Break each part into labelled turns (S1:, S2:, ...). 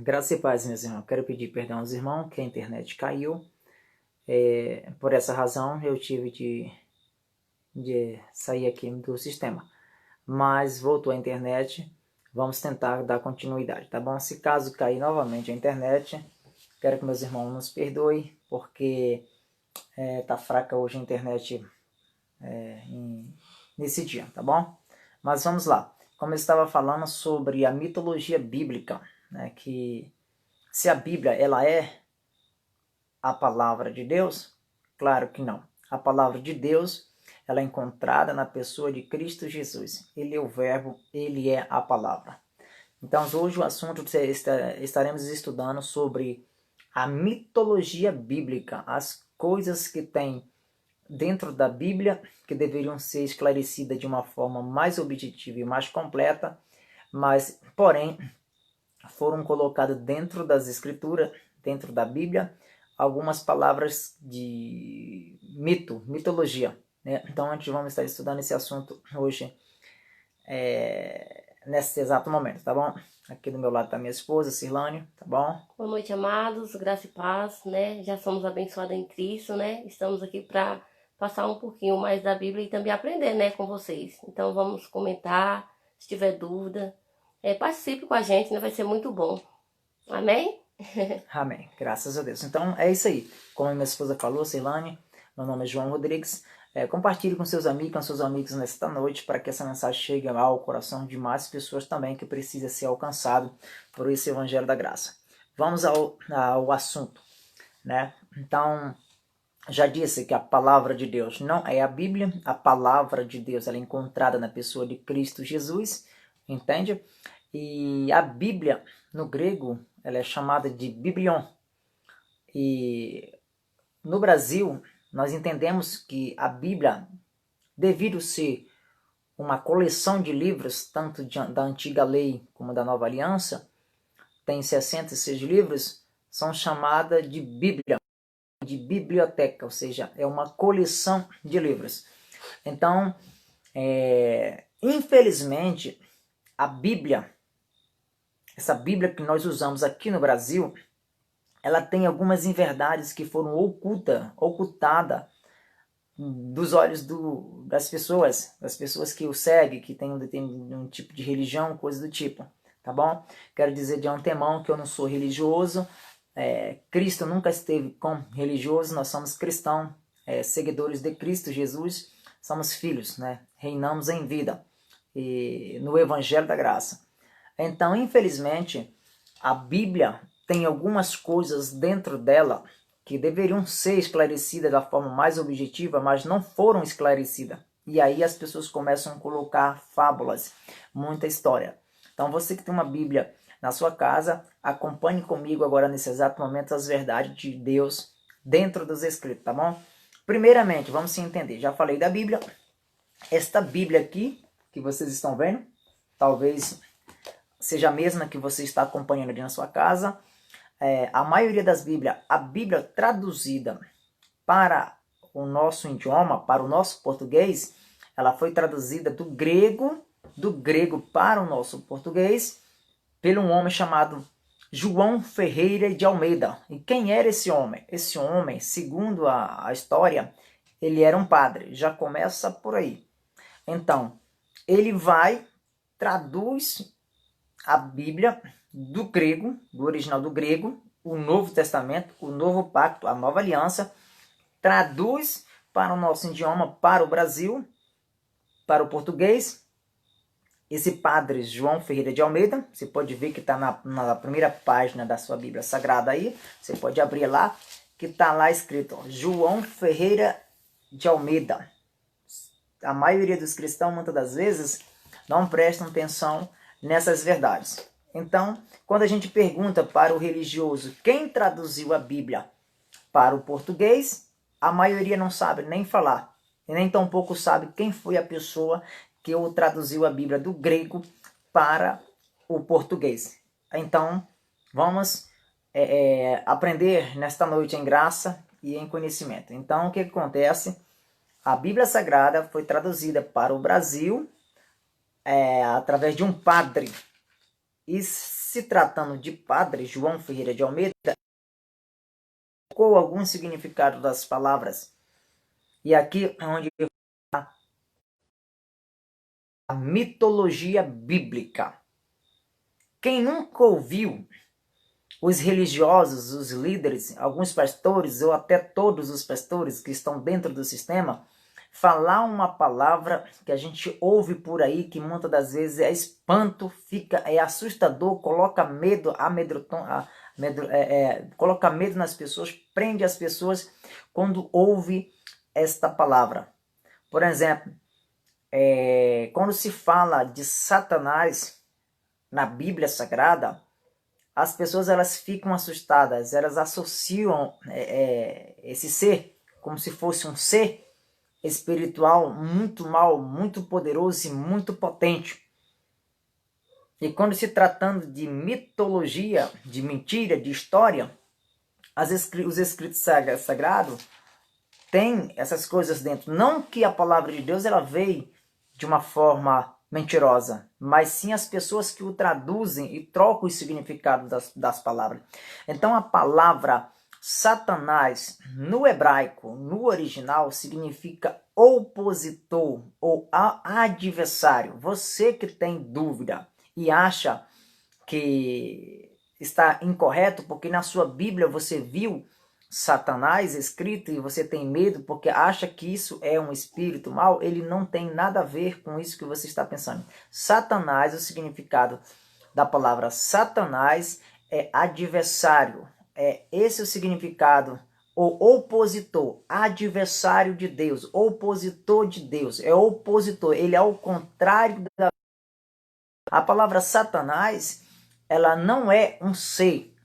S1: Graça e paz, meus irmãos. Quero pedir perdão aos irmãos que a internet caiu. Por essa razão eu tive de sair aqui do sistema. Mas voltou a internet, vamos tentar dar continuidade, tá bom? Se caso cair novamente a internet, quero que meus irmãos nos perdoem, porque tá fraca hoje a internet nesse dia, tá bom? Mas vamos lá. Como eu estava falando sobre a mitologia bíblica, né, que se a Bíblia ela é a palavra de Deus? Claro que não. A palavra de Deus ela é encontrada na pessoa de Cristo Jesus. Ele é o verbo, ele é a palavra. Então hoje o assunto estaremos estudando sobre a mitologia bíblica, as coisas que tem dentro da Bíblia que deveriam ser esclarecidas de uma forma mais objetiva e mais completa, mas porém foram colocadas dentro das escrituras, dentro da Bíblia, algumas palavras de mitologia. Né? Então, a gente vamos estar estudando esse assunto hoje, nesse exato momento, tá bom? Aqui do meu lado está minha esposa, Cirlane, tá bom?
S2: Boa noite, amados, graça e paz, né? Já somos abençoados em Cristo, né? Estamos aqui para passar um pouquinho mais da Bíblia e também aprender, né, com vocês. Então, vamos comentar, se tiver dúvida, participe com a gente, né? Vai ser muito bom. Amém?
S1: Amém, graças a Deus. Então, é isso aí. Como a minha esposa falou, Cirlane, meu nome é João Rodrigues. Compartilhe com seus amigos nesta noite para que essa mensagem chegue ao coração de mais pessoas também que precisa ser alcançado por esse Evangelho da Graça. Vamos ao assunto, né? Então, já disse que a palavra de Deus não é a Bíblia, a palavra de Deus ela é encontrada na pessoa de Cristo Jesus, entende? E a Bíblia, no grego, ela é chamada de Biblion. E no Brasil, nós entendemos que a Bíblia, devido ser uma coleção de livros, tanto da Antiga Lei como da Nova Aliança, tem 66 livros, são chamadas de Bíblia, de biblioteca, ou seja, é uma coleção de livros. Então, infelizmente, a Bíblia, essa Bíblia que nós usamos aqui no Brasil, ela tem algumas inverdades que foram ocultadas dos olhos das pessoas que o seguem, que tem um tipo de religião, coisa do tipo, tá bom? Quero dizer de antemão que eu não sou religioso, Cristo nunca esteve com religioso, nós somos cristãos, seguidores de Cristo Jesus, somos filhos, né? Reinamos em vida e no Evangelho da Graça. Então, infelizmente, a Bíblia tem algumas coisas dentro dela que deveriam ser esclarecidas da forma mais objetiva, mas não foram esclarecidas. E aí as pessoas começam a colocar fábulas, muita história. Então você que tem uma Bíblia na sua casa, acompanhe comigo agora nesse exato momento as verdades de Deus dentro dos escritos, tá bom? Primeiramente, vamos se entender. Já falei da Bíblia. Esta Bíblia aqui, que vocês estão vendo, talvez seja a mesma que você está acompanhando ali na sua casa. A maioria das Bíblias, a Bíblia traduzida para o nosso idioma, para o nosso português, ela foi traduzida do grego para o nosso português, por um homem chamado João Ferreira de Almeida. E quem era esse homem? Esse homem, segundo a história, ele era um padre. Já começa por aí. Então, ele traduz a Bíblia do grego, do original do grego, o Novo Testamento, o Novo Pacto, a Nova Aliança, traduz para o nosso idioma, para o Brasil, para o português. Esse padre João Ferreira de Almeida, você pode ver que está na primeira página da sua Bíblia Sagrada aí, você pode abrir lá, que está lá escrito, ó, João Ferreira de Almeida. A maioria dos cristãos, muitas das vezes, não prestam atenção nessas verdades. Então, quando a gente pergunta para o religioso quem traduziu a Bíblia para o português, a maioria não sabe nem falar. E nem tampouco sabe quem foi a pessoa que traduziu a Bíblia do grego para o português. Então, vamos aprender nesta noite em graça e em conhecimento. Então, o que acontece? A Bíblia Sagrada foi traduzida para o Brasil através de um padre. E se tratando de padre João Ferreira de Almeida, colocou algum significado das palavras. E aqui é onde a mitologia bíblica. Quem nunca ouviu os religiosos, os líderes, alguns pastores ou até todos os pastores que estão dentro do sistema, falar uma palavra que a gente ouve por aí, que muitas das vezes é espanto, é assustador, coloca medo, coloca medo nas pessoas, prende as pessoas quando ouve esta palavra. Por exemplo, quando se fala de Satanás na Bíblia Sagrada, as pessoas elas ficam assustadas, elas associam esse ser como se fosse um ser espiritual muito mal, muito poderoso e muito potente. E quando se tratando de mitologia, de mentira, de história, os escritos sagrados têm essas coisas dentro. Não que a palavra de Deus ela veio de uma forma mentirosa, mas sim as pessoas que o traduzem e trocam o significado das palavras. Então a palavra Satanás no hebraico, no original, significa opositor ou adversário. Você que tem dúvida e acha que está incorreto porque na sua Bíblia você viu Satanás escrito e você tem medo porque acha que isso é um espírito mau, ele não tem nada a ver com isso que você está pensando. Satanás, o significado da palavra Satanás é adversário. É esse o significado, o opositor, adversário de Deus, opositor de Deus, é opositor, ele é o contrário da... A palavra Satanás, ela não é um ser,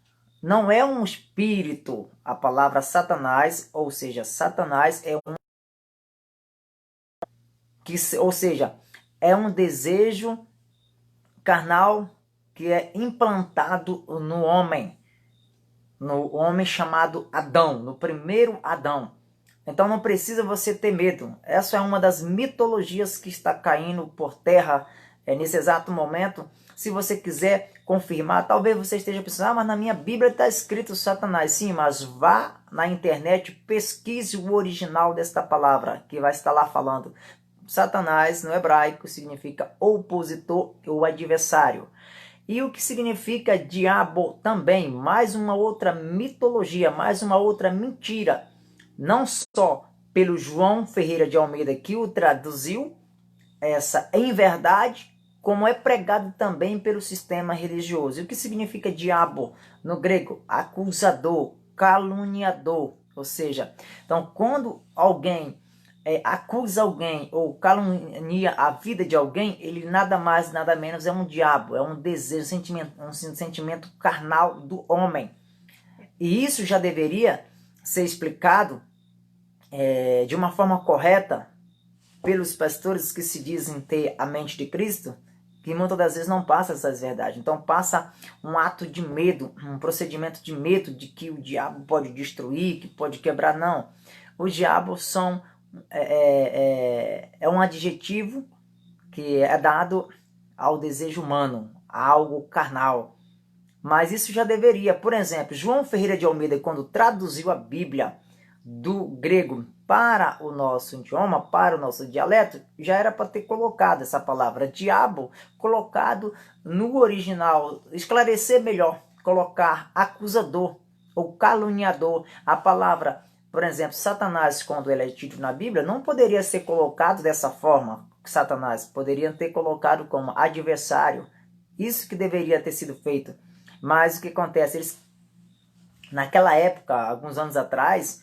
S1: não é um espírito. A palavra Satanás, ou seja, Satanás é um ou seja, é um desejo carnal que é implantado no homem chamado Adão, no primeiro Adão. Então não precisa você ter medo. Essa é uma das mitologias que está caindo por terra nesse exato momento. Se você quiser confirmar, talvez você esteja pensando, mas na minha Bíblia está escrito Satanás. Sim, mas vá na internet, pesquise o original desta palavra, que vai estar lá falando. Satanás, no hebraico, significa opositor ou adversário. E o que significa diabo também, mais uma outra mitologia, mais uma outra mentira. Não só pelo João Ferreira de Almeida que o traduziu, essa em verdade, como é pregado também pelo sistema religioso. E o que significa diabo? No grego, acusador, caluniador. Ou seja, então quando alguém acusa alguém ou calunia a vida de alguém, ele nada mais, nada menos é um diabo, é um desejo, um sentimento carnal do homem. E isso já deveria ser explicado de uma forma correta pelos pastores que se dizem ter a mente de Cristo, que muitas das vezes não passa essas verdades. Então passa um ato de medo, um procedimento de medo de que o diabo pode destruir, que pode quebrar. Não. Os diabos são um adjetivo que é dado ao desejo humano, a algo carnal. Mas isso já deveria. Por exemplo, João Ferreira de Almeida, quando traduziu a Bíblia do grego para o nosso idioma, para o nosso dialeto, já era para ter colocado essa palavra diabo, colocado no original, esclarecer melhor, colocar acusador ou caluniador. A palavra, por exemplo, Satanás, quando ele é tido na Bíblia, não poderia ser colocado dessa forma. Satanás poderia ter colocado como adversário. Isso que deveria ter sido feito. Mas o que acontece? Eles, naquela época, alguns anos atrás,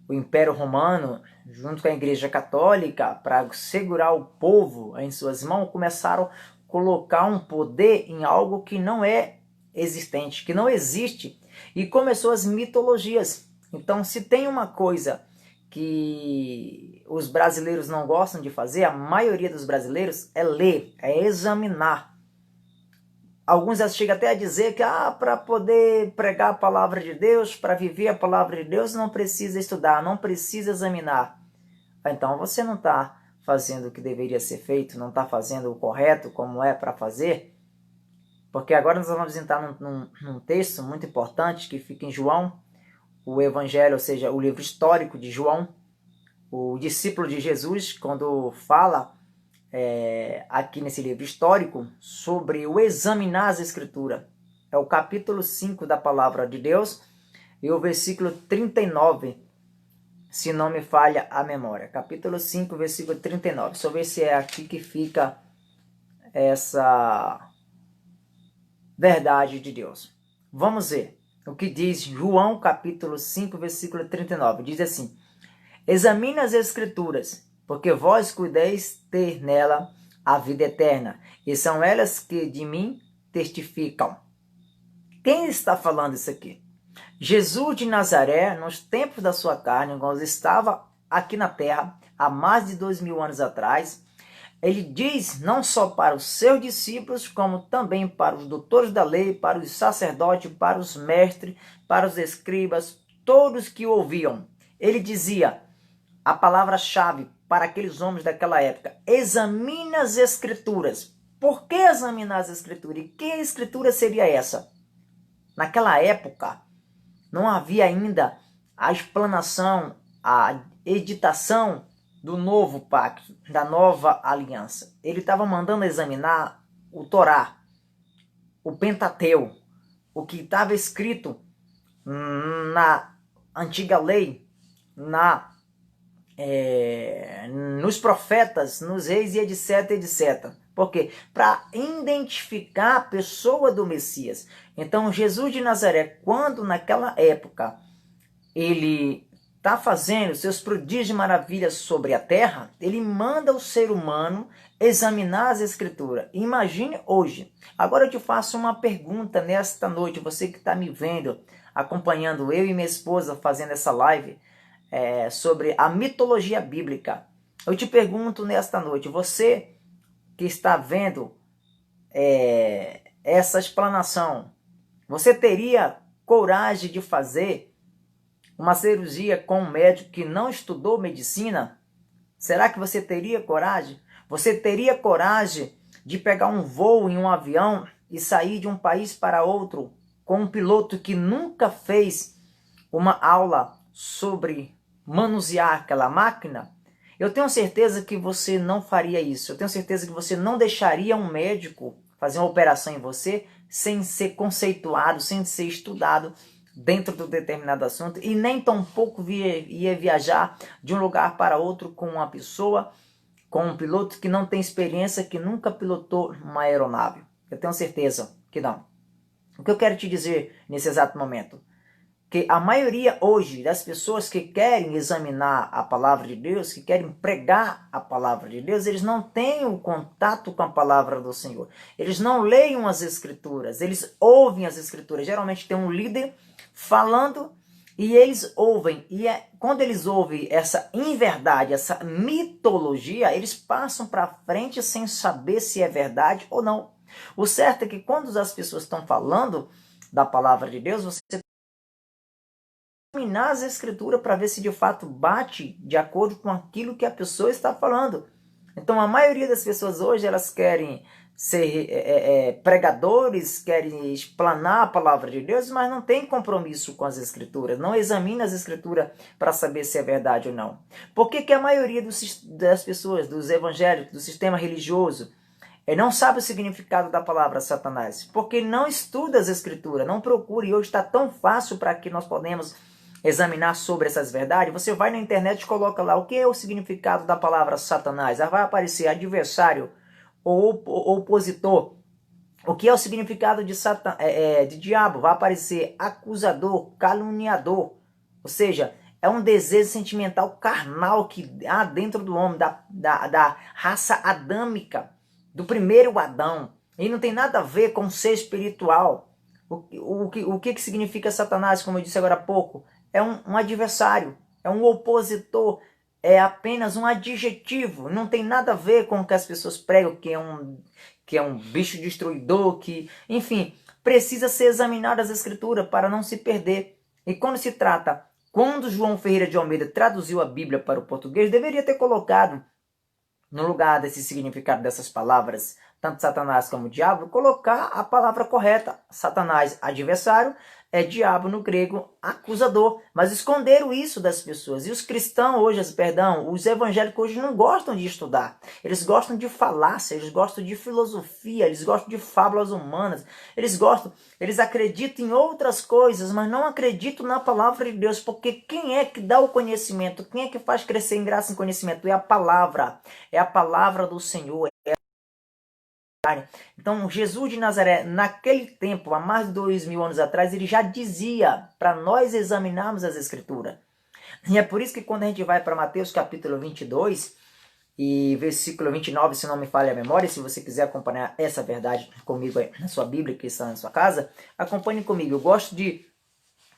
S1: o Império Romano, junto com a Igreja Católica, para segurar o povo em suas mãos, começaram a colocar um poder em algo que não é existente, que não existe. E começou as mitologias. Então, se tem uma coisa que os brasileiros não gostam de fazer, a maioria dos brasileiros, é ler, é examinar. Alguns chegam até a dizer que para poder pregar a palavra de Deus, para viver a palavra de Deus, não precisa estudar, não precisa examinar. Então você não está fazendo o que deveria ser feito, não está fazendo o correto como é para fazer. Porque agora nós vamos entrar num texto muito importante que fica em João, o Evangelho, ou seja, o livro histórico de João, o discípulo de Jesus, quando fala aqui nesse livro histórico sobre o examinar as Escrituras. É o capítulo 5 da Palavra de Deus e o versículo 39, se não me falha a memória. Capítulo 5, versículo 39. Só ver se é aqui que fica essa verdade de Deus. Vamos ver o que diz João capítulo 5, versículo 39. Diz assim: examine as Escrituras, porque vós cuideis ter nela a vida eterna, e são elas que de mim testificam. Quem está falando isso aqui? Jesus de Nazaré, nos tempos da sua carne, quando estava aqui na terra, há mais de 2000 anos atrás, ele diz não só para os seus discípulos, como também para os doutores da lei, para os sacerdotes, para os mestres, para os escribas, todos que o ouviam. Ele dizia a palavra-chave para aqueles homens daquela época: examine as Escrituras. Por que examinar as Escrituras? E que Escritura seria essa? Naquela época, não havia ainda a explanação, a editação do novo pacto, da nova aliança. Ele estava mandando examinar o Torá, o Pentateu, o que estava escrito na antiga lei, nos profetas, nos reis e etc, etc. Por quê? Para identificar a pessoa do Messias. Então, Jesus de Nazaré, quando naquela época ele está fazendo seus prodígios e maravilhas sobre a terra, ele manda o ser humano examinar as Escrituras. Imagine hoje. Agora eu te faço uma pergunta nesta noite, você que está me vendo, acompanhando eu e minha esposa fazendo essa live sobre a mitologia bíblica. Eu te pergunto nesta noite, você que está vendo essa explanação, você teria coragem de fazer uma cirurgia com um médico que não estudou medicina? Será que você teria coragem? Você teria coragem de pegar um voo em um avião e sair de um país para outro com um piloto que nunca fez uma aula sobre manusear aquela máquina? Eu tenho certeza que você não faria isso. Eu tenho certeza que você não deixaria um médico fazer uma operação em você sem ser conceituado, sem ser estudado dentro do determinado assunto, e nem tampouco ia viajar de um lugar para outro com uma pessoa, com um piloto que não tem experiência, que nunca pilotou uma aeronave. Eu tenho certeza que não. O que eu quero te dizer nesse exato momento? Que a maioria hoje das pessoas que querem examinar a palavra de Deus, que querem pregar a palavra de Deus, eles não têm o contato com a palavra do Senhor. Eles não leem as Escrituras, eles ouvem as Escrituras. Geralmente tem um líder falando e eles ouvem. E quando eles ouvem essa inverdade, essa mitologia, eles passam para frente sem saber se é verdade ou não. O certo é que quando as pessoas estão falando da palavra de Deus, você examinar as Escrituras para ver se de fato bate de acordo com aquilo que a pessoa está falando. Então a maioria das pessoas hoje, elas querem ser pregadores, querem explanar a palavra de Deus, mas não tem compromisso com as Escrituras, não examina as Escrituras para saber se é verdade ou não. Por que a maioria das pessoas, dos evangélicos, do sistema religioso, não sabe o significado da palavra Satanás? Porque não estuda as Escrituras, não procura, e hoje está tão fácil para que nós podemos examinar sobre essas verdades. Você vai na internet e coloca lá o que é o significado da palavra Satanás. Aí vai aparecer adversário ou opositor. O que é o significado de diabo? Vai aparecer acusador, caluniador. Ou seja, é um desejo sentimental carnal que há dentro do homem, da raça adâmica, do primeiro Adão. E não tem nada a ver com ser espiritual. O que significa Satanás, como eu disse agora há pouco? É um adversário, é um opositor, é apenas um adjetivo, não tem nada a ver com o que as pessoas pregam, que é um bicho destruidor, enfim, precisa ser examinado as Escrituras para não se perder. E quando João Ferreira de Almeida traduziu a Bíblia para o português, deveria ter colocado, no lugar desse significado dessas palavras tanto Satanás como o diabo, colocar a palavra correta. Satanás, adversário, é diabo no grego, acusador. Mas esconderam isso das pessoas. E os cristãos hoje, os evangélicos hoje não gostam de estudar. Eles gostam de falácia, eles gostam de filosofia, eles gostam de fábulas humanas. Eles acreditam em outras coisas, mas não acreditam na palavra de Deus. Porque quem é que dá o conhecimento? Quem é que faz crescer em graça e conhecimento? É a palavra. É a palavra do Senhor. Então, Jesus de Nazaré, naquele tempo, há mais de 2000 anos atrás, ele já dizia para nós examinarmos as Escrituras. E é por isso que quando a gente vai para Mateus capítulo 22 e versículo 29, se não me falha a memória, se você quiser acompanhar essa verdade comigo aí na sua Bíblia, que está na sua casa, acompanhe comigo. Eu gosto de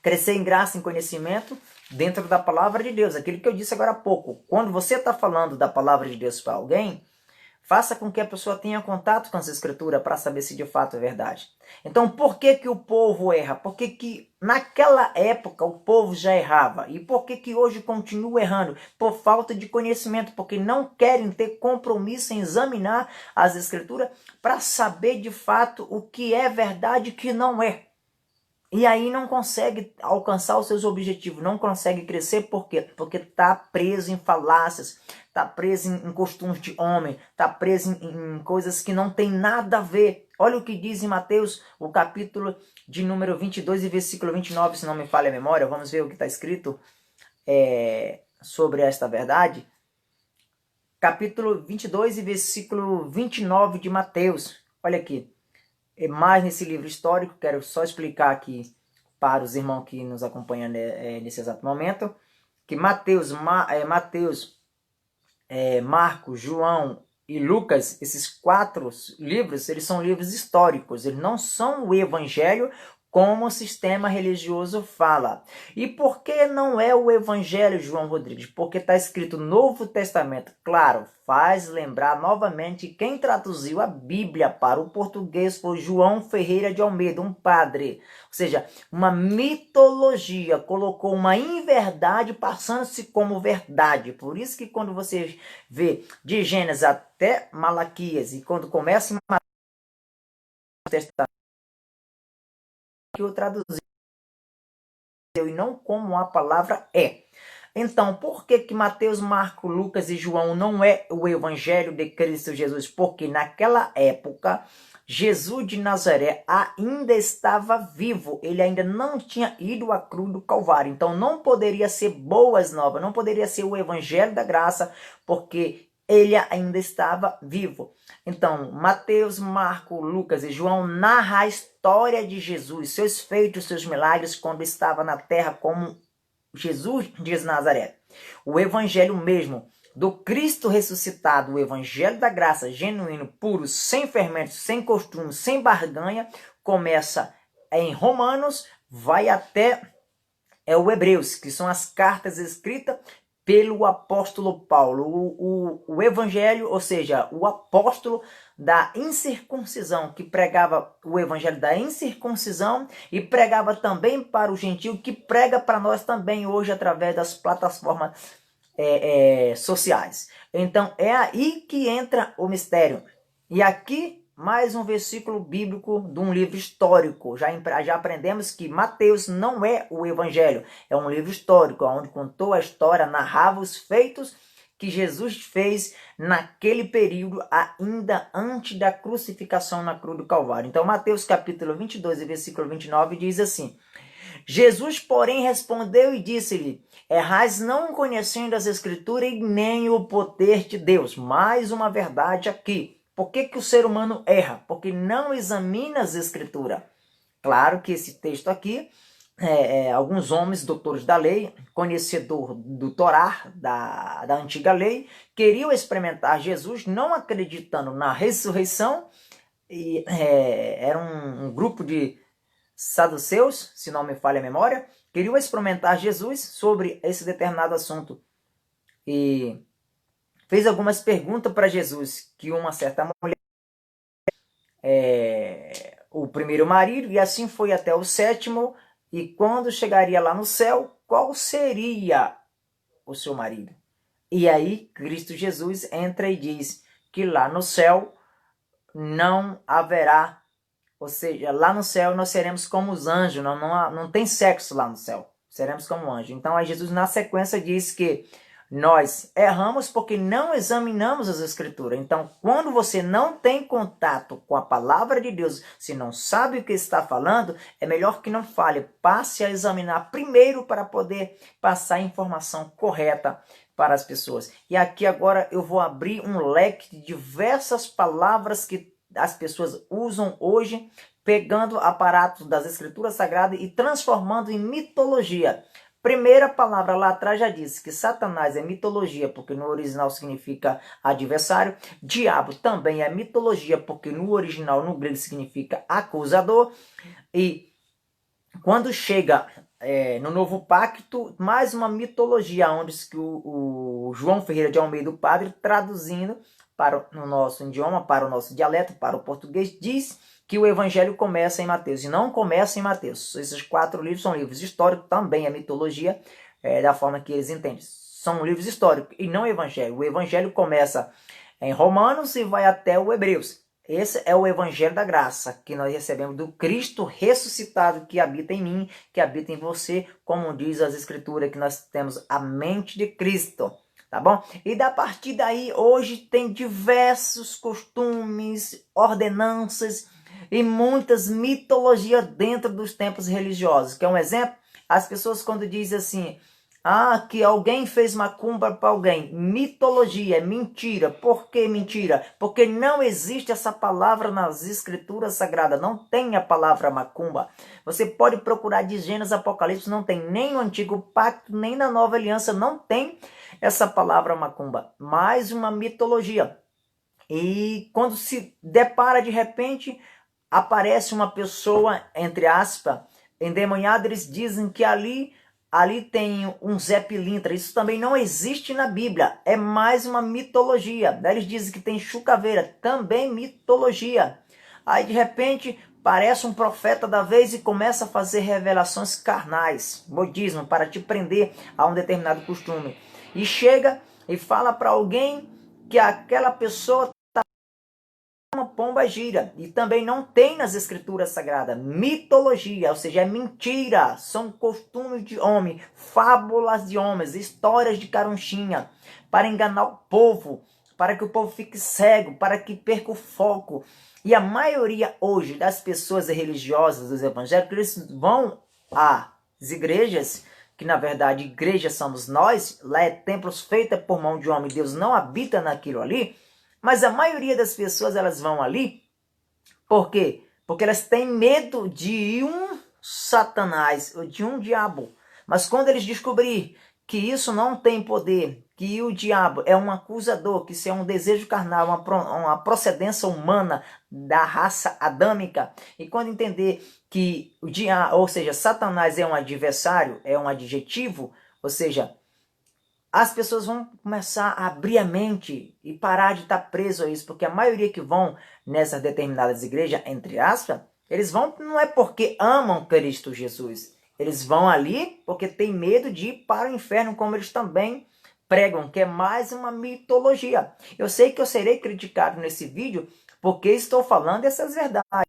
S1: crescer em graça e em conhecimento dentro da palavra de Deus. Aquilo que eu disse agora há pouco. Quando você está falando da palavra de Deus para alguém, faça com que a pessoa tenha contato com essa escritura para saber se de fato é verdade. Então, por que que o povo erra? Por que que naquela época o povo já errava? E por que que hoje continua errando? Por falta de conhecimento, porque não querem ter compromisso em examinar as escrituras para saber de fato o que é verdade e o que não é. E aí não consegue alcançar os seus objetivos, não consegue crescer, por quê? Porque está preso em falácias, está preso em costumes de homem, está preso em coisas que não tem nada a ver. Olha o que diz em Mateus, o capítulo de número 22 e versículo 29, se não me falha a memória. Vamos ver o que está escrito sobre esta verdade. Capítulo 22 e versículo 29 de Mateus. Olha aqui. Mais nesse livro histórico, quero só explicar aqui para os irmãos que nos acompanham nesse exato momento, que Mateus, Marcos, João e Lucas, esses 4 livros, eles são livros históricos, eles não são o evangelho como o sistema religioso fala. E por que não é o evangelho, João Rodrigues? Porque está escrito Novo Testamento. Claro, faz lembrar novamente quem traduziu a Bíblia para o português foi João Ferreira de Almeida, um padre. Ou seja, uma mitologia, colocou uma inverdade passando-se como verdade. Por isso que quando você vê de Gênesis até Malaquias, e quando começa em Testamento, que eu traduzi e não como a palavra é. Então, por que Mateus, Marcos, Lucas e João não é o evangelho de Cristo Jesus? Porque naquela época, Jesus de Nazaré ainda estava vivo. Ele ainda não tinha ido à cruz do Calvário. Então, não poderia ser boas novas, não poderia ser o evangelho da graça, porque ele ainda estava vivo. Então, Mateus, Marcos, Lucas e João narram a história de Jesus, seus feitos, seus milagres, quando estava na terra como Jesus de Nazaré. O evangelho mesmo do Cristo ressuscitado, o evangelho da graça, genuíno, puro, sem fermentos, sem costumes, sem barganha, começa em Romanos, vai até o Hebreus, que são as cartas escritas pelo apóstolo Paulo, o evangelho, ou seja, o apóstolo da incircuncisão, que pregava o evangelho da incircuncisão e pregava também para o gentio, que prega para nós também hoje através das plataformas sociais. Então é aí que entra o mistério. E aqui mais um versículo bíblico de um livro histórico. Já aprendemos que Mateus não é o evangelho, é um livro histórico, onde contou a história, narrava os feitos que Jesus fez naquele período, ainda antes da crucificação na cruz do Calvário. Então, Mateus capítulo 22, versículo 29, diz assim: Jesus, porém, respondeu e disse-lhe: errais não conhecendo as Escrituras e nem o poder de Deus. Mais uma verdade aqui. Por que o ser humano erra? Porque não examina as Escrituras. Claro que esse texto aqui, alguns homens, doutores da lei, conhecedor do Torá, da antiga lei, queriam experimentar Jesus, não acreditando na ressurreição, e era um grupo de saduceus, se não me falha a memória, queriam experimentar Jesus sobre esse determinado assunto. E fez algumas perguntas para Jesus, que uma certa mulher o primeiro marido, e assim foi até o 7º, e quando chegaria lá no céu, qual seria o seu marido? E aí Cristo Jesus entra e diz que lá no céu não haverá, ou seja, lá no céu nós seremos como os anjos, não tem sexo lá no céu, seremos como anjos. Então aí Jesus na sequência diz que nós erramos porque não examinamos as Escrituras. Então, quando você não tem contato com a palavra de Deus, se não sabe o que está falando, é melhor que não fale. Passe a examinar primeiro para poder passar a informação correta para as pessoas. E aqui agora eu vou abrir um leque de diversas palavras que as pessoas usam hoje, pegando aparatos das Escrituras Sagradas e transformando em mitologia. Primeira palavra lá atrás já disse que Satanás é mitologia, porque no original significa adversário. Diabo também é mitologia, porque no original, no grego, significa acusador. E quando chega no Novo Pacto, mais uma mitologia, onde o João Ferreira de Almeida, o padre, traduzindo para o nosso idioma, para o nosso dialeto, para o português, diz que o evangelho começa em Mateus, e não começa em Mateus. Esses 4 livros são livros históricos, também é mitologia, da forma que eles entendem. São livros históricos e não evangelho. O evangelho começa em Romanos e vai até o Hebreus. Esse é o evangelho da graça, que nós recebemos do Cristo ressuscitado, que habita em mim, que habita em você, como diz as escrituras, que nós temos a mente de Cristo. Tá bom? E da partir daí, hoje tem diversos costumes, ordenanças e muitas mitologias dentro dos templos religiosos. Quer um exemplo? As pessoas quando dizem assim, que alguém fez macumba para alguém, mitologia, é mentira. Por que mentira? Porque não existe essa palavra nas escrituras sagradas, não tem a palavra macumba. Você pode procurar de Gênesis, Apocalipse, não tem nem no Antigo Pacto, nem na Nova Aliança, não tem essa palavra macumba. Mais uma mitologia. E quando se depara de repente, aparece uma pessoa, entre aspas, endemoniada, eles dizem que ali tem um Zé Pilintra. Isso também não existe na Bíblia, é mais uma mitologia. Eles dizem que tem chucaveira, também mitologia. Aí de repente parece um profeta da vez e começa a fazer revelações carnais, modismo, para te prender a um determinado costume. E chega e fala para alguém que aquela pessoa uma pomba gira, e também não tem nas escrituras sagradas mitologia, ou seja, é mentira, são costumes de homem, fábulas de homens, histórias de carunchinha, para enganar o povo, para que o povo fique cego, para que perca o foco. E a maioria hoje das pessoas religiosas, dos evangélicos, eles vão às igrejas, que na verdade igrejas somos nós, lá é templos feitos por mão de homem, Deus não habita naquilo ali. Mas a maioria das pessoas, elas vão ali, por quê? Porque elas têm medo de um Satanás, ou de um diabo. Mas quando eles descobrirem que isso não tem poder, que o diabo é um acusador, que isso é um desejo carnal, uma procedência humana da raça adâmica, e quando entender que o diabo, ou seja, Satanás é um adversário, é um adjetivo, ou seja, as pessoas vão começar a abrir a mente e parar de estar preso a isso, porque a maioria que vão nessas determinadas igrejas, entre aspas, eles vão não é porque amam Cristo Jesus, eles vão ali porque tem medo de ir para o inferno, como eles também pregam, que é mais uma mitologia. Eu sei que eu serei criticado nesse vídeo porque estou falando essas verdades.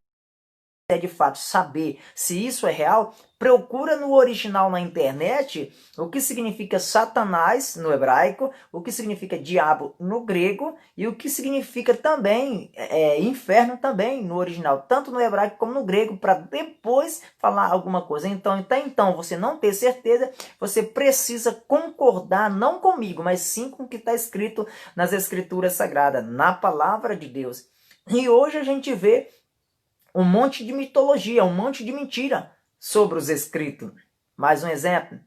S1: De fato saber se isso é real, procura no original na internet o que significa Satanás no hebraico, o que significa diabo no grego e o que significa também inferno também no original, tanto no hebraico como no grego, para depois falar alguma coisa. Então, você não ter certeza, você precisa concordar não comigo, mas sim com o que está escrito nas escrituras sagradas, na palavra de Deus. E hoje a gente vê um monte de mitologia, um monte de mentira sobre os escritos. Mais um exemplo.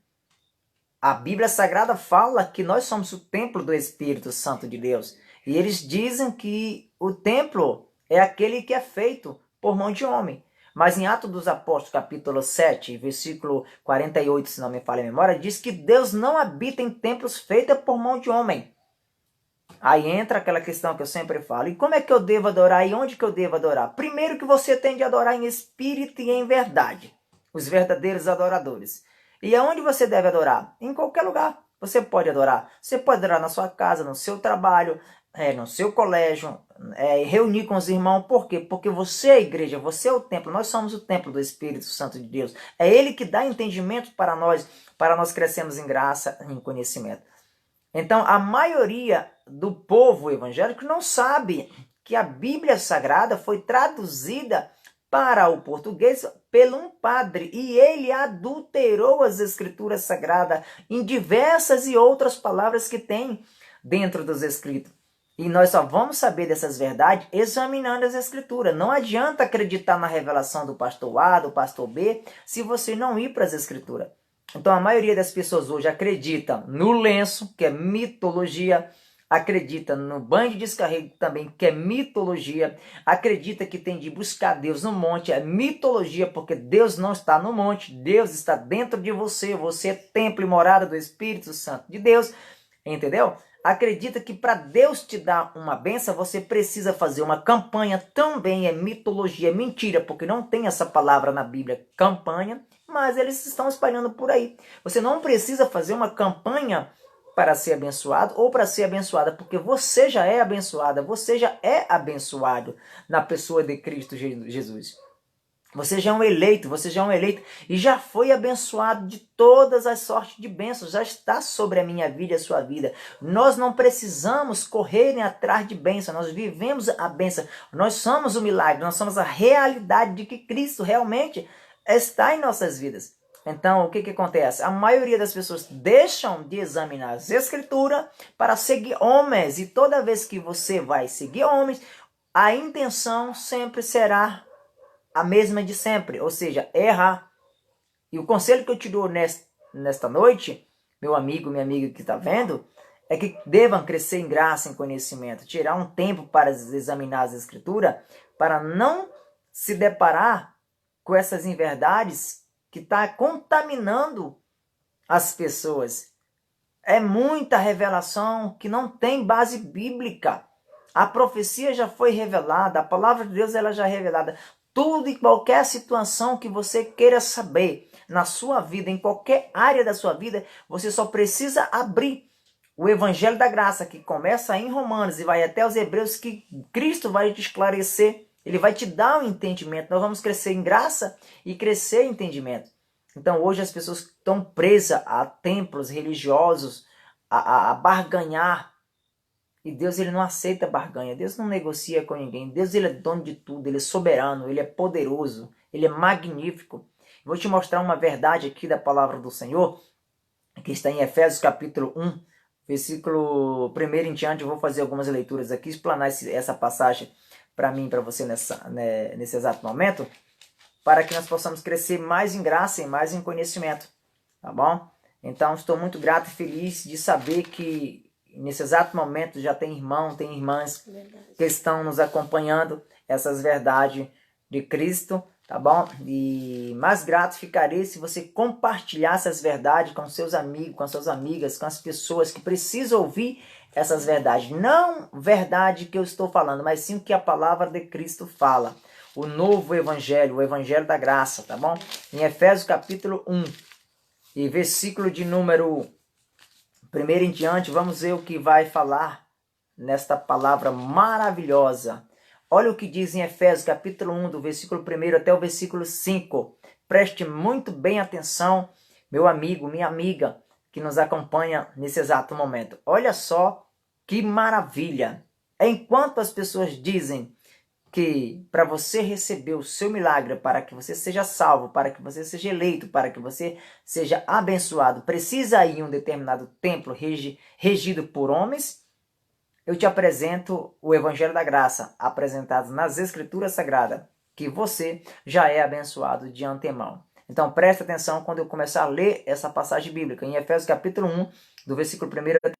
S1: A Bíblia Sagrada fala que nós somos o templo do Espírito Santo de Deus. E eles dizem que o templo é aquele que é feito por mão de homem. Mas em Atos dos Apóstolos, capítulo 7, versículo 48, se não me falha a memória, diz que Deus não habita em templos feitos por mão de homem. Aí entra aquela questão que eu sempre falo. E como é que eu devo adorar? E onde que eu devo adorar? Primeiro que você tem de adorar em espírito e em verdade. Os verdadeiros adoradores. E aonde você deve adorar? Em qualquer lugar. Você pode adorar. Você pode adorar na sua casa, no seu trabalho, no seu colégio, reunir com os irmãos. Por quê? Porque você é a igreja, você é o templo, nós somos o templo do Espírito Santo de Deus. É Ele que dá entendimento para nós crescermos em graça e em conhecimento. Então, a maioria do povo evangélico não sabe que a Bíblia Sagrada foi traduzida para o português por um padre, e ele adulterou as Escrituras Sagradas em diversas e outras palavras que tem dentro dos escritos. E nós só vamos saber dessas verdades examinando as Escrituras. Não adianta acreditar na revelação do pastor A, do pastor B, se você não ir para as Escrituras. Então a maioria das pessoas hoje acredita no lenço, que é mitologia, acredita no banho de descarrego também, que é mitologia, acredita que tem de buscar Deus no monte, é mitologia, porque Deus não está no monte, Deus está dentro de você, você é templo e morada do Espírito Santo de Deus, entendeu? Acredita que para Deus te dar uma benção, você precisa fazer uma campanha, também é mitologia, é mentira, porque não tem essa palavra na Bíblia, campanha, mas eles estão espalhando por aí. Você não precisa fazer uma campanha para ser abençoado ou para ser abençoada, porque você já é abençoada, você já é abençoado na pessoa de Cristo Jesus. Você já é um eleito, e já foi abençoado de todas as sortes de bênçãos, já está sobre a minha vida e a sua vida. Nós não precisamos correrem atrás de bênção, nós vivemos a bênção, nós somos o milagre, nós somos a realidade de que Cristo realmente está em nossas vidas. Então, o que acontece? A maioria das pessoas deixam de examinar as Escrituras para seguir homens, e toda vez que você vai seguir homens, a intenção sempre será a mesma de sempre, ou seja, errar. E o conselho que eu te dou nesta noite, meu amigo, minha amiga que está vendo, é que devam crescer em graça, em conhecimento, tirar um tempo para examinar as Escrituras, para não se deparar com essas inverdades que está contaminando as pessoas. É muita revelação que não tem base bíblica. A profecia já foi revelada, a palavra de Deus ela já é revelada. Tudo e qualquer situação que você queira saber na sua vida, em qualquer área da sua vida, você só precisa abrir o Evangelho da Graça, que começa em Romanos e vai até os Hebreus, que Cristo vai te esclarecer, Ele vai te dar um entendimento. Nós vamos crescer em graça e crescer em entendimento. Então hoje as pessoas estão presas a templos religiosos, a barganhar. E Deus ele não aceita barganha, Deus não negocia com ninguém. Deus ele é dono de tudo, Ele é soberano, Ele é poderoso, Ele é magnífico. Vou te mostrar uma verdade aqui da palavra do Senhor, que está em Efésios capítulo 1, versículo 1 em diante. Eu vou fazer algumas leituras aqui, explanar essa passagem para mim e para você nesse exato momento, para que nós possamos crescer mais em graça e mais em conhecimento, tá bom? Então estou muito grato e feliz de saber que nesse exato momento já tem irmãos, tem irmãs que estão nos acompanhando essas verdades de Cristo, tá bom? E mais grato ficarei se você compartilhar essas verdades com seus amigos, com suas amigas, com as pessoas que precisam ouvir essas verdades. Não verdade que eu estou falando, mas sim o que a palavra de Cristo fala. O novo evangelho, o evangelho da graça, tá bom? Em Efésios capítulo 1 e versículo de número 1 em diante, vamos ver o que vai falar nesta palavra maravilhosa. Olha o que diz em Efésios capítulo 1, do versículo 1 até o versículo 5. Preste muito bem atenção, meu amigo, minha amiga, que nos acompanha nesse exato momento. Olha só que maravilha. Enquanto as pessoas dizem que para você receber o seu milagre, para que você seja salvo, para que você seja eleito, para que você seja abençoado, precisa ir em um determinado templo regido por homens, eu te apresento o Evangelho da Graça, apresentado nas Escrituras Sagradas, que você já é abençoado de antemão. Então preste atenção quando eu começar a ler essa passagem bíblica, em Efésios capítulo 1, do versículo 1 até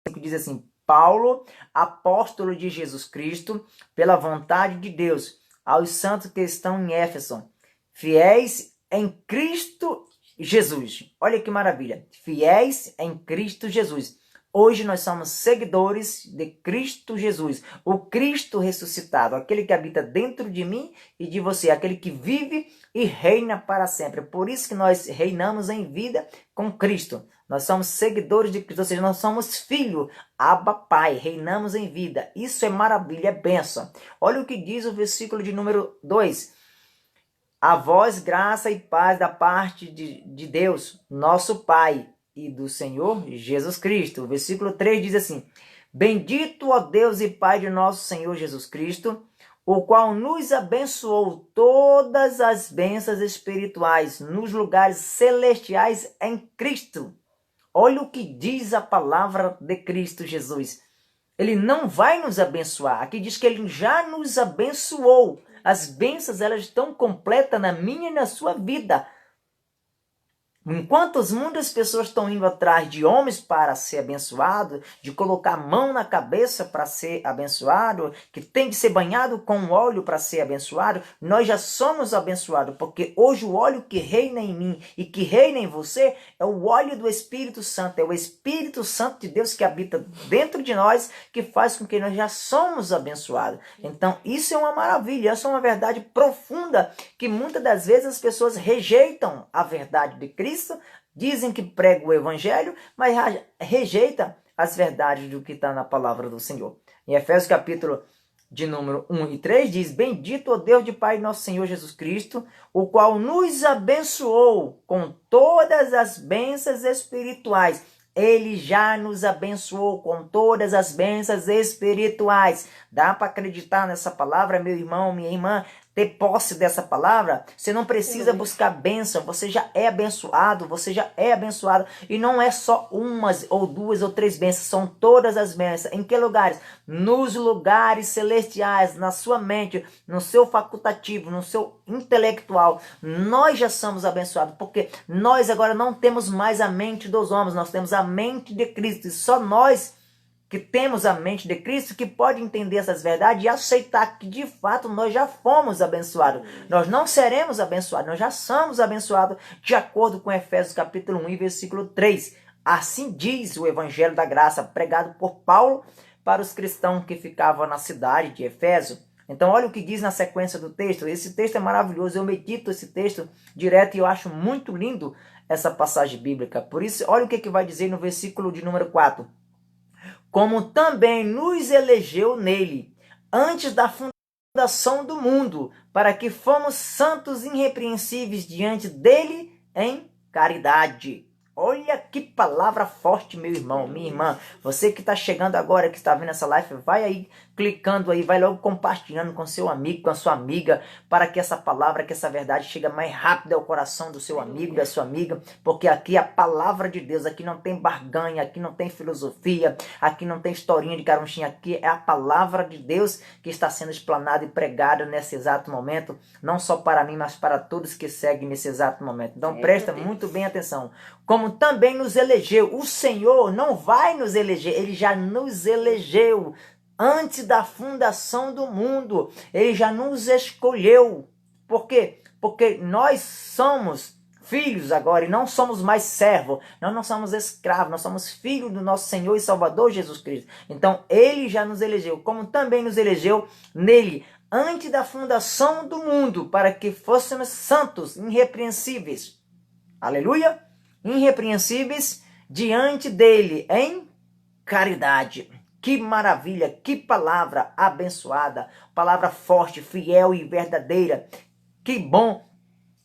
S1: 5, diz assim: Paulo, apóstolo de Jesus Cristo, pela vontade de Deus, aos santos que estão em Éfeso, fiéis em Cristo Jesus. Olha que maravilha. Fiéis em Cristo Jesus. Hoje nós somos seguidores de Cristo Jesus, o Cristo ressuscitado, aquele que habita dentro de mim e de você, aquele que vive e reina para sempre. Por isso que nós reinamos em vida com Cristo. Nós somos seguidores de Cristo, ou seja, nós somos filho, Abba Pai, reinamos em vida. Isso é maravilha, é bênção. Olha o que diz o versículo de número 2. A vós graça e paz da parte de Deus, nosso Pai, e do Senhor Jesus Cristo. O versículo 3 diz assim: Bendito, ó Deus e Pai de nosso Senhor Jesus Cristo, o qual nos abençoou todas as bênçãos espirituais nos lugares celestiais em Cristo. Olha o que diz a palavra de Cristo Jesus. Ele não vai nos abençoar. Aqui diz que ele já nos abençoou. As bênçãos, elas estão completas na minha e na sua vida. Enquanto muitas pessoas estão indo atrás de homens para ser abençoado, de colocar a mão na cabeça para ser abençoado, que tem de ser banhado com óleo para ser abençoado, nós já somos abençoados, porque hoje o óleo que reina em mim e que reina em você é o óleo do Espírito Santo, é o Espírito Santo de Deus que habita dentro de nós, que faz com que nós já somos abençoados. Então isso é uma maravilha, essa é uma verdade profunda, que muitas das vezes as pessoas rejeitam a verdade de Cristo, dizem que pregam o evangelho, mas rejeitam as verdades do que está na palavra do Senhor. Em Efésios capítulo de número 1 e 3 diz: Bendito o Deus de Pai nosso Senhor Jesus Cristo, o qual nos abençoou com todas as bênçãos espirituais. Ele já nos abençoou com todas as bênçãos espirituais. Dá para acreditar nessa palavra, meu irmão, minha irmã? Ter posse dessa palavra, você não precisa buscar bênção, você já é abençoado, e não é só umas ou duas ou três bênçãos, são todas as bênçãos. Em que lugares? Nos lugares celestiais, na sua mente, no seu facultativo, no seu intelectual. Nós já somos abençoados, porque nós agora não temos mais a mente dos homens, nós temos a mente de Cristo, e só nós que temos a mente de Cristo, que pode entender essas verdades e aceitar que de fato nós já fomos abençoados. Nós não seremos abençoados, nós já somos abençoados, de acordo com Efésios capítulo 1 e versículo 3. Assim diz o Evangelho da Graça, pregado por Paulo para os cristãos que ficavam na cidade de Efésio. Então olha o que diz na sequência do texto. Esse texto é maravilhoso, eu medito esse texto direto e eu acho muito lindo essa passagem bíblica. Por isso, olha o que vai dizer no versículo de número 4. Como também nos elegeu nele, antes da fundação do mundo, para que fomos santos e irrepreensíveis diante dele em caridade. Olha que palavra forte, meu irmão, minha irmã. Você que está chegando agora, que está vendo essa live, vai aí clicando aí, vai logo compartilhando com seu amigo, com a sua amiga, para que essa palavra, que essa verdade chegue mais rápido ao coração do seu amigo, da sua amiga, porque aqui é a palavra de Deus, aqui não tem barganha, aqui não tem filosofia, aqui não tem historinha de carunchinha, aqui é a palavra de Deus que está sendo explanada e pregada nesse exato momento, não só para mim, mas para todos que seguem nesse exato momento. Então presta muito bem atenção. Como também nos elegeu, o Senhor não vai nos eleger, Ele já nos elegeu. Antes da fundação do mundo, Ele já nos escolheu. Por quê? Porque nós somos filhos agora e não somos mais servos. Nós não somos escravos, nós somos filhos do nosso Senhor e Salvador Jesus Cristo. Então Ele já nos elegeu, como também nos elegeu nele, antes da fundação do mundo, para que fôssemos santos, irrepreensíveis. Aleluia! Irrepreensíveis diante dele em caridade. Que maravilha, que palavra abençoada, palavra forte, fiel e verdadeira. Que bom,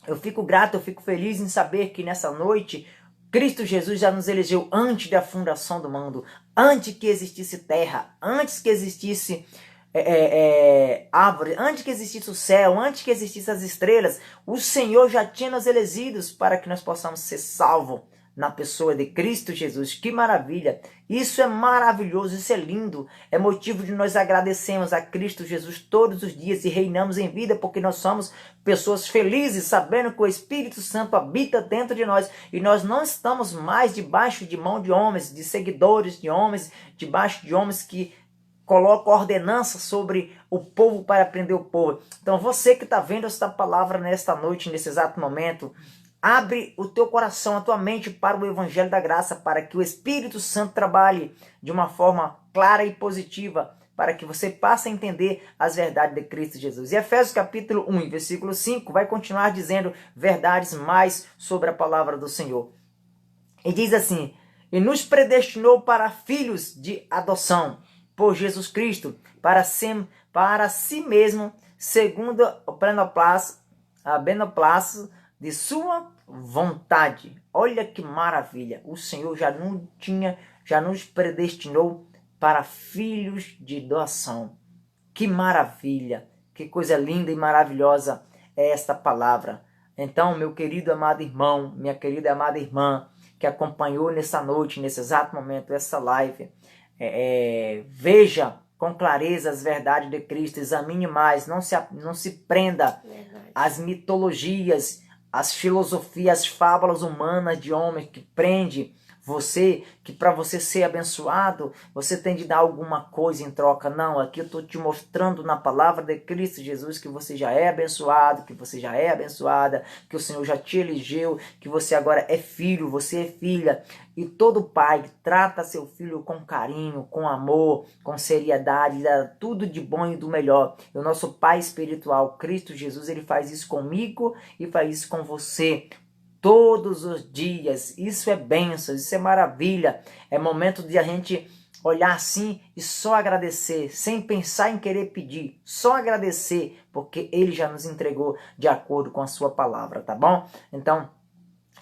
S1: eu fico grato, eu fico feliz em saber que nessa noite Cristo Jesus já nos elegeu antes da fundação do mundo, antes que existisse terra, antes que existisse árvore, antes que existisse o céu, antes que existissem as estrelas. O Senhor já tinha nos elegidos para que nós possamos ser salvos na pessoa de Cristo Jesus. Que maravilha! Isso é maravilhoso, isso é lindo. É motivo de nós agradecermos a Cristo Jesus todos os dias e reinamos em vida, porque nós somos pessoas felizes, sabendo que o Espírito Santo habita dentro de nós e nós não estamos mais debaixo de mão de homens, de seguidores de homens, debaixo de homens que colocam ordenança sobre o povo para prender o povo. Então você que está vendo esta palavra nesta noite, nesse exato momento, Abre o teu coração, a tua mente para o Evangelho da Graça, para que o Espírito Santo trabalhe de uma forma clara e positiva, para que você passe a entender as verdades de Cristo Jesus. E Efésios capítulo 1, versículo 5, vai continuar dizendo verdades mais sobre a palavra do Senhor. E diz assim: e nos predestinou para filhos de adoção, por Jesus Cristo, para si mesmo, segundo o beneplácito de sua vontade. Olha que maravilha! O Senhor já nos predestinou para filhos de doação. Que maravilha! Que coisa linda e maravilhosa é esta palavra. Então, meu querido amado irmão, minha querida e amada irmã, que acompanhou nessa noite, nesse exato momento, essa live, veja com clareza as verdades de Cristo, examine mais, não se prenda às mitologias, às filosofias, às fábulas humanas de homens que prende você, que para você ser abençoado, você tem de dar alguma coisa em troca. Não, aqui eu estou te mostrando na palavra de Cristo Jesus que você já é abençoado, que você já é abençoada, que o Senhor já te elegeu, que você agora é filho, você é filha. E todo pai trata seu filho com carinho, com amor, com seriedade, dá tudo de bom e do melhor. E o nosso Pai espiritual, Cristo Jesus, ele faz isso comigo e faz isso com você. Todos os dias, isso é bênção, isso é maravilha, é momento de a gente olhar assim e só agradecer, sem pensar em querer pedir, só agradecer, porque Ele já nos entregou de acordo com a sua palavra, tá bom? Então,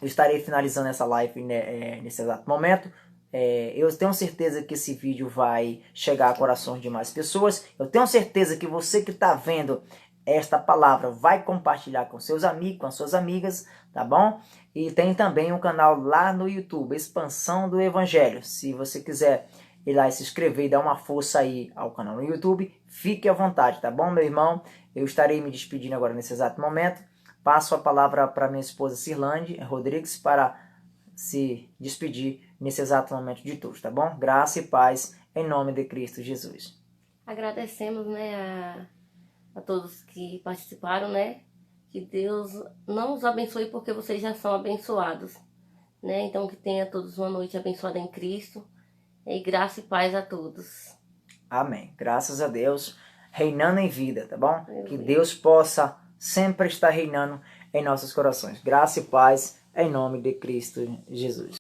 S1: eu estarei finalizando essa live nesse exato momento. Eu tenho certeza que esse vídeo vai chegar a corações de mais pessoas, eu tenho certeza que você que está vendo esta palavra vai compartilhar com seus amigos, com suas amigas, tá bom? E tem também um canal lá no YouTube, Expansão do Evangelho. Se você quiser ir lá e se inscrever e dar uma força aí ao canal no YouTube, fique à vontade, tá bom, meu irmão? Eu estarei me despedindo agora nesse exato momento. Passo a palavra para minha esposa Cirlande Rodrigues para se despedir nesse exato momento de todos, tá bom? Graça e paz em nome de Cristo Jesus.
S2: Agradecemos, né, a todos que participaram, né? Que Deus não os abençoe porque vocês já são abençoados, né? Então que tenha todos uma noite abençoada em Cristo e graça e paz a todos.
S1: Amém. Graças a Deus, reinando em vida, tá bom? Que Deus possa sempre estar reinando em nossos corações. Graça e paz em nome de Cristo Jesus.